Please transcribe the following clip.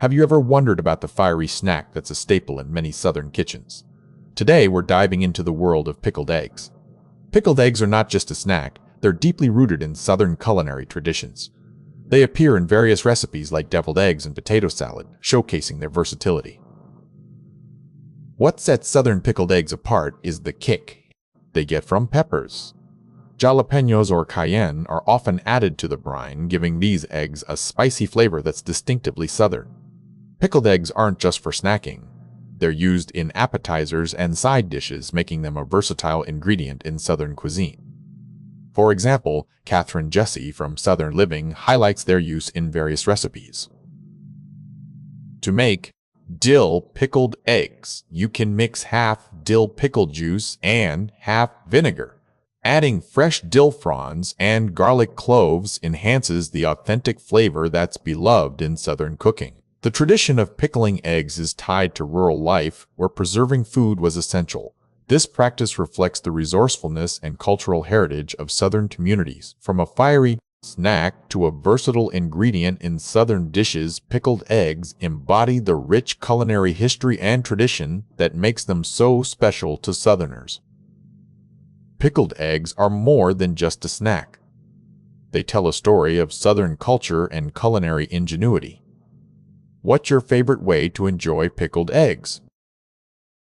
Have you ever wondered about the fiery snack that's a staple in many Southern kitchens? Today, we're diving into the world of pickled eggs. Pickled eggs are not just a snack, they're deeply rooted in Southern culinary traditions. They appear in various recipes like deviled eggs and potato salad, showcasing their versatility. What sets Southern pickled eggs apart is the kick they get from peppers. Jalapenos or cayenne are often added to the brine, giving these eggs a spicy flavor that's distinctively Southern. Pickled eggs aren't just for snacking. They're used in appetizers and side dishes, making them a versatile ingredient in Southern cuisine. For example, Catherine Jessie from Southern Living highlights their use in various recipes. To make dill pickled eggs, you can mix half dill pickle juice and half vinegar. Adding fresh dill fronds and garlic cloves enhances the authentic flavor that's beloved in Southern cooking. The tradition of pickling eggs is tied to rural life, where preserving food was essential. This practice reflects the resourcefulness and cultural heritage of Southern communities. From a fiery snack to a versatile ingredient in Southern dishes, pickled eggs embody the rich culinary history and tradition that makes them so special to Southerners. Pickled eggs are more than just a snack. They tell a story of Southern culture and culinary ingenuity. What's your favorite way to enjoy pickled eggs?